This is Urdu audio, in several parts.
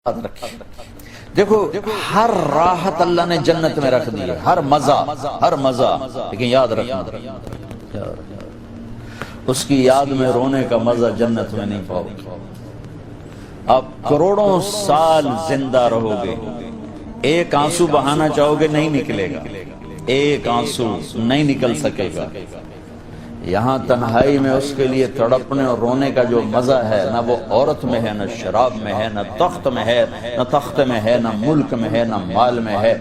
یاد رکھیں۔ دیکھو ہر راحت اللہ نے جنت میں رکھ دی ہے، ہر مزہ، لیکن یاد رکھنا اس کی یاد میں رونے کا مزہ جنت میں نہیں پاؤ گے۔ آپ کروڑوں سال زندہ رہو گے، ایک آنسو بہانا چاہو گے نہیں نکلے گا، ایک آنسو نہیں نکل سکے گا۔ یہاں تنہائی میں اس کے لیے تڑپنے اور رونے کا جو مزہ ہے، نہ وہ عورت میں ہے، نہ شراب میں ہے، نہ تخت میں ہے، نہ تخت میں ہے، نہ ملک میں ہے، نہ مال میں ہے،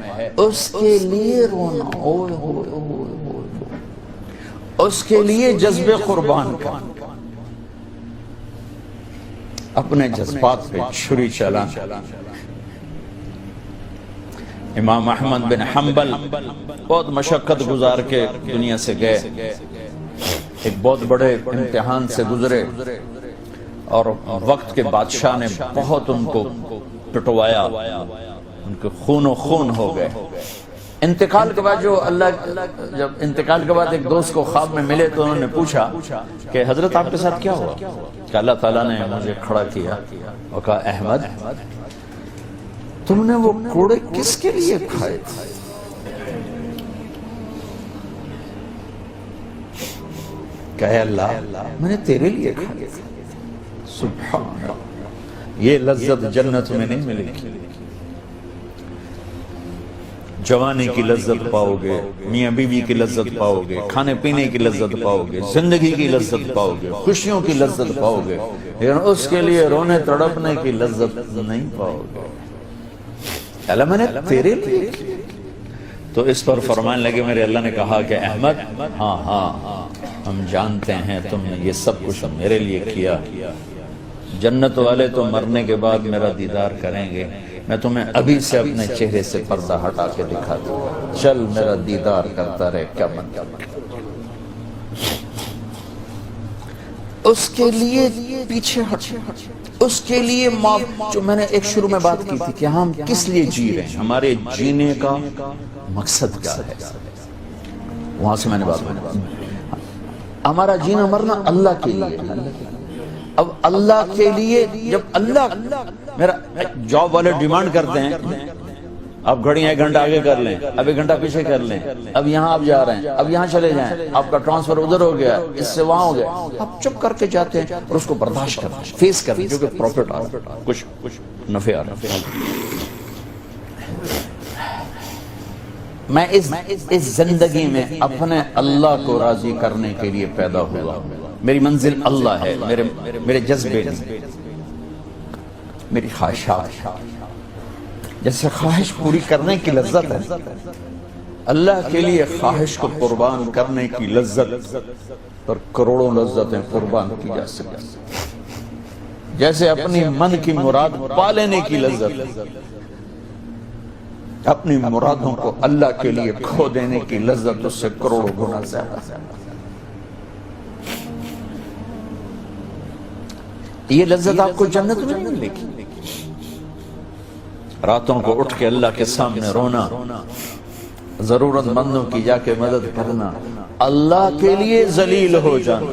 اس کے لیے رونا، اوئے ہوئے ہوئے ہوئے، اس کے لیے جذب قربان کا، اپنے جذبات پہ چھری چلانا۔ امام احمد بن حنبل بہت مشقت گزار کے دنیا سے گئے، ایک بہت بڑے امتحان سے گزرے اور وقت کے بادشاہ نے بہت ان کو پٹوایا، ان کے خون و خون ہو گئے۔ انتقال کے بعد جب انتقال کے بعد ایک دوست کو خواب میں ملے تو انہوں نے پوچھا کہ حضرت آپ کے ساتھ کیا ہوا؟ کہ اللہ تعالیٰ نے مجھے کھڑا کیا اور کہا احمد تم نے وہ کوڑے کس کے لیے کھائے تھے؟ کہے اللہ میں نے تیرے لیے کھائے تھے۔ سبحان اللہ، یہ لذت جنت میں نہیں ملے گی۔ جوانی کی لذت پاؤ گے، میاں بیوی کی لذت پاؤ گے، کھانے پینے کی لذت پاؤ گے، زندگی کی لذت پاؤ گے، خوشیوں کی لذت پاؤ گے، لیکن اس کے لیے رونے تڑپنے کی لذت نہیں پاؤ گے۔ اللہ میں نے تیرے لیے کی۔ تو اس پر فرمانے لگے میرے اللہ نے کہا کہ احمد ہاں ہم جانتے ہیں تم نے یہ سب کچھ میرے لیے کیا۔ جنت والے تو مرنے کے بعد میرا دیدار کریں گے، میں تمہیں ابھی سے اپنے چہرے سے پردہ ہٹا کے دکھا دوں گا، چل میرا دیدار کرتا رہے، کیا مطلب۔ اس کے لیے پیچھے ہٹ، اس کے لیے جو میں نے ایک شروع میں بات کی تھی کہ ہم کس لیے جی رہے ہیں، ہمارے جینے کا مقصد کیا ہے، وہاں سے میں نے بات ہمارا جینا مرنا اللہ کے لیے۔ اب اللہ کے لیے جب اللہ میرا جاب والے ڈیمانڈ کرتے ہیں آپ گھڑیاں 1 گھنٹہ آگے کر لیں، اب 1 گھنٹہ پیچھے کر لیں، اب یہاں آپ جا رہے ہیں، اب یہاں چلے جائیں، آپ کا ٹرانسفر ادھر ہو گیا، اس سے وہاں ہو گیا، آپ چپ کر کے جاتے ہیں اور اس کو برداشت کرتے ہیں، فیس کرتے ہیں، کیونکہ پروفٹ آ رہا ہے، کچھ نفع آ رہا ہے۔ میں اس زندگی میں اپنے اللہ کو راضی کرنے کے لیے پیدا ہوا، میری منزل اللہ ہے، میرے جذبے نہیں، میری خواہشات، جیسے خواہش پوری کرنے کی لذت ہے، اللہ کے لیے خواہش کو قربان کرنے کی لذت پر کروڑوں لذتیں قربان کی جا سکتی، جیسے اپنی من کی مراد پا لینے کی لذت، اپنی مرادوں کو اللہ کے لیے کھو دینے کی لذت اس سے کروڑوں گنا زیادہ۔ یہ لذت آپ کو جنت میں نہیں ملے گی۔ راتوں کو اٹھ کے اللہ کے سامنے رونا، ضرورت مندوں کی جا کے مدد کرنا، اللہ کے لیے ذلیل ہو جانا،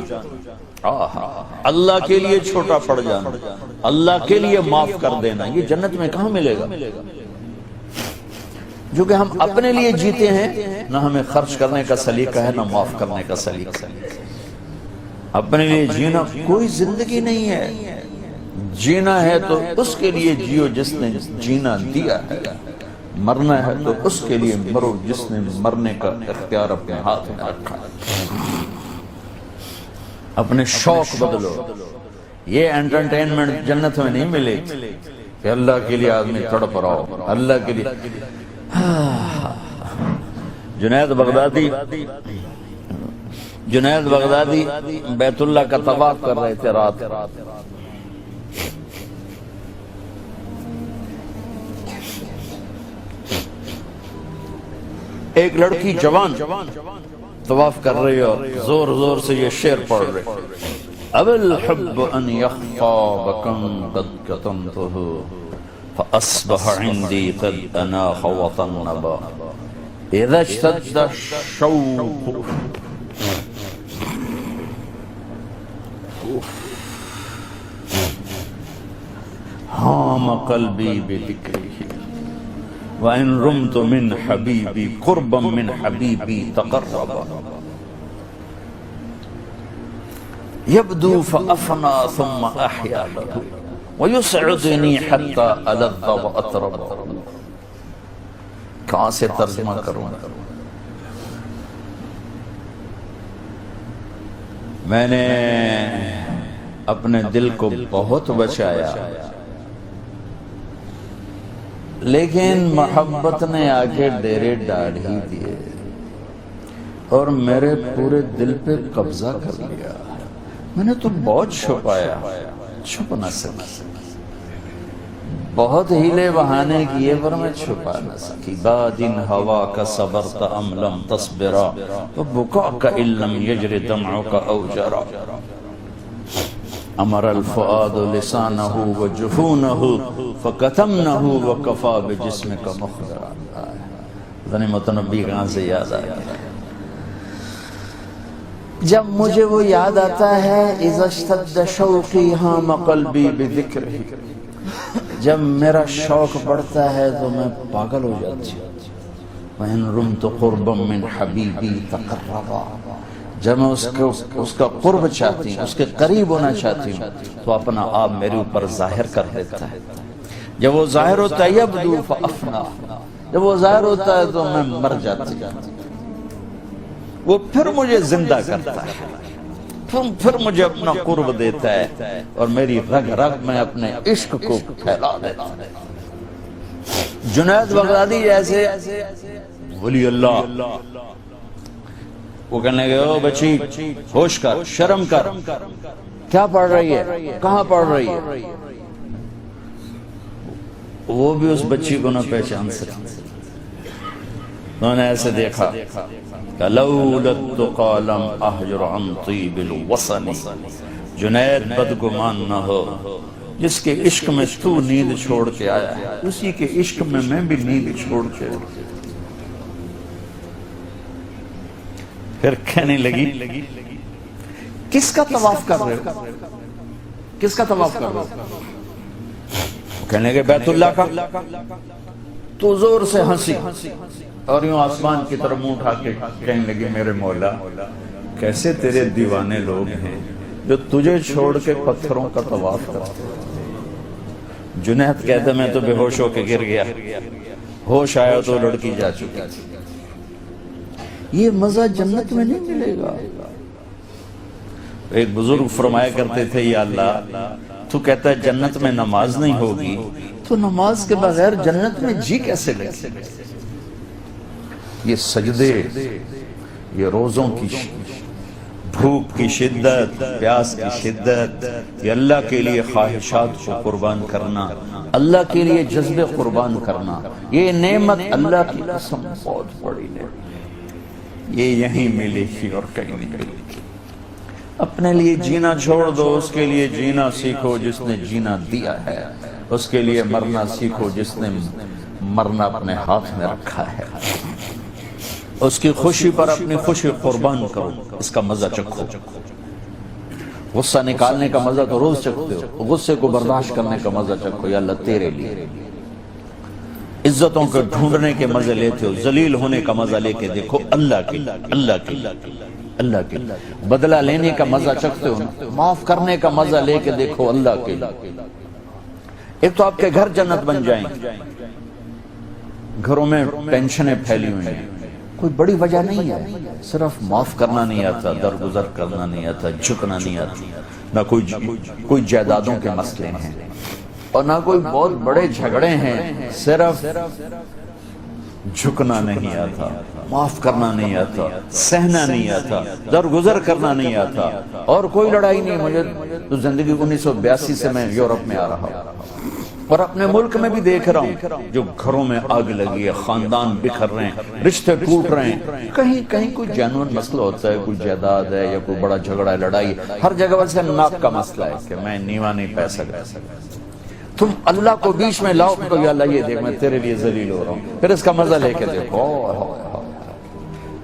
اللہ کے لیے چھوٹا پڑ جانا، اللہ کے لیے معاف کر دینا، یہ جنت میں کہاں ملے گا؟ جو کہ ہم اپنے لیے جیتے ہیں، نہ ہمیں خرچ کرنے کا سلیقہ ہے، نہ معاف کرنے کا سلیقہ ہے۔ اپنے لیے جینا کوئی زندگی نہیں ہے، جینا ہے تو اس کے لیے جیو جس نے جینا دیا ہے، مرنا ہے تو اس کے لیے مرو جس نے مرنے کا اختیار اپنے ہاتھ میں رکھا ہے۔ اپنے شوق بدلو، یہ انٹرٹینمنٹ جنت میں نہیں ملے کہ اللہ کے لیے آدمی تڑپ رہا ہو، اللہ کے لیے۔ جنید بغدادی بیت اللہ کا طواف کر رہے تھے رات، ایک لڑکی جوان طواف کر رہی اور زور زور سے یہ شعر پڑھ رہے، اب الحب ان یخفا بکم قد کتمتہ فأصبح عندي قد أناخ وطنبا إذا اشتد الشوق ہاں هام قلبی بذکرہ وَإِن رُمْتُ مِنْ حَبِيبِي قُرْبًا مِنْ حَبِيبِي تَقَرَّبًا يَبْدُو فَأَفْنَى ثُمَّ أَحْيَا لَهُ وَيُسْعِدُنِي حَتَّى أَلَذَّ وَأَطْرَبَ. کہاں سے ترجمہ کروں؟ میں نے اپنے دل کو بہت بچایا، لیکن محبت نے آگے ڈیرے ڈال ہی دیے اور میرے پورے دل پہ قبضہ کر لیا. میں نے تو بہت چھپایا، چھپ نہ سکی، بہت ہیلے بہانے کیے پر میں چھپا نہ سکی. بادن ہوا کا صبرت ام لم تصبرا وبکاک ان لم یجر دمعک او جرا. امر الفؤاد لسانہ وجفونہ فکتمنہ وکفا بجسمک مخبرا. ذنی متنبی کہاں سے یاد آیا؟ جب مجھے وہ یاد آتا ہے اذا اشتد شوقی ہام قلبی بذکرہ، جب میرا شوق بڑھتا ہے تو میں پاگل ہو جاتی ہوں. وَإِن رُمْتُ قُرْبًا مِّنْ حَبِيبِي تَقَرَّبًا، جب میں اس کا قرب چاہتی ہوں، اس کے قریب ہونا چاہتی ہوں تو اپنا آپ میرے اوپر ظاہر کر دیتا ہے. جب وہ ظاہر ہوتا ہے یبدو فأفنا، جب وہ ظاہر ہوتا ہے تو میں مر جاتی ہوں. وہ پھر مجھے زندہ کرتا ہے، پھر مجھے اپنا قرب دیتا ہے اور میری رگ رگ میں اپنے عشق کو پھیلا دیتا ہے. جنید بغدادی جیسے ولی اللہ، وہ کہنے گئے او بچی ہوش کر، شرم کر، کیا پڑھ رہی ہے، کہاں پڑھ رہی ہے؟ وہ بھی اس بچی کو نہ پہچان سکتے. انہوں نے ایسے دیکھا کہ لولا التقى لم احجر عن طیب الوصن. جنید بدگمان نہ ہو، جس کے عشق میں تو نیند چھوڑ کے آیا ہے اسی کے عشق میں بھی نیند چھوڑ کے. پھر کہنے لگی کس کا طواف کر رہے ہو، کس کا طواف کر رہے ہو؟ کہنے لگے بیت اللہ کا. تو زور سے ہنسی اور یوں آسمان کی طرف منہ اٹھا کے کہنے لگی میرے مولا کیسے تیرے دیوانے لوگ ہیں جو تجھے چھوڑ کے پتھروں کا طواف کرتے. جنید کہتے میں تو بے ہوش ہو کے گر گیا، ہوش آیا تو لڑکی جا چکی. یہ مزہ جنت میں نہیں ملے گا. ایک بزرگ فرمایا کرتے تھے یا اللہ تو کہتا ہے جنت میں نماز نہیں ہوگی تو نماز کے بغیر جنت میں جی کیسے لگے؟ یہ سجدے، یہ روزوں کی بھوک کی شدت، پیاس کی شدت، یہ اللہ کے لیے خواہشات کو قربان کرنا، اللہ کے لیے جذبے قربان کرنا، یہ نعمت اللہ کی قسم بہت بڑی نعمت. یہ یہیں ملی ہی اور کہیں نہیں ملی. اپنے لیے جینا چھوڑ دو، اس کے لیے جینا سیکھو جس نے جینا دیا ہے. اس کے لیے مرنا سیکھو جس نے مرنا اپنے ہاتھ میں رکھا ہے. اس کی خوشی پر اپنی خوشی قربان کرو، اس کا مزہ چکھو. غصہ نکالنے کا مزہ تو روز چکھتے ہو، غصے کو برداشت کرنے کا مزہ چکھو. یا اللہ تیرے لیے عزتوں کو ڈھونڈنے کے مزے لیتے ہو، ذلیل ہونے کا مزہ لے کے دیکھو اللہ کے، اللہ کے، اللہ کے. بدلہ لینے کا مزہ چکھتے ہو، معاف کرنے کا مزہ لے کے دیکھو اللہ کے. ایک تو آپ کے گھر جنت بن جائیں. گھروں میں ٹینشنیں پھیلی ہوئی ہیں، کوئی بڑی وجہ نہیں ہے، صرف معاف کرنا نہیں آتا، درگزر کرنا نہیں آتا، جھکنا نہیں آتا. نہ کوئی جائیدادوں کے مسئلے ہیں اور نہ کوئی بہت بڑے جھگڑے ہیں، صرف جھکنا نہیں آتا، معاف کرنا نہیں آتا، سہنا نہیں آتا، درگزر کرنا نہیں آتا. اور کوئی لڑائی نہیں. مجھے تو زندگی 1982 سے میں یورپ میں آ رہا ہوں اور اپنے ملک میں بھی دیکھ رہا ہوں جو گھروں میں آگ لگی ہے، خاندان بکھر رہے ہیں، رشتے ٹوٹ رہے ہیں. کہیں کوئی جینوئن مسئلہ ہوتا ہے، کوئی جائیداد ہے یا کوئی بڑا جھگڑا ہے، لڑائی. ہر جگہ بس ناک کا مسئلہ ہے کہ میں نیوا نہیں پہ سکتا. تم اللہ کو بیچ میں لاؤ تو یا اللہ یہ دیکھ میں تیرے لیے ذلیل ہو رہا ہوں، پھر اس کا مزہ لے کے دیکھو.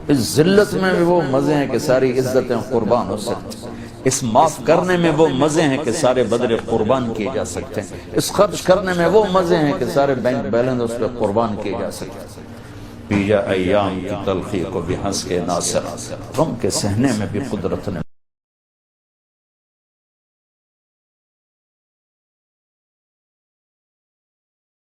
اس ذلت میں بھی وہ مزے ہیں کہ ساری عزتیں قربان ہو سکتی. اس معاف کرنے میں وہ مزے ہیں کہ سارے بدلے قربان کیے جا سکتے ہیں، اس خرچ کرنے میں وہ مزے ہیں کہ سارے بینک بیلنس اس پہ قربان کیے جا سکتے ہیں۔ پی جا ایام کی تلخی کو بھی ہنس کے ناصر، غم کے سہنے میں بھی قدرت نے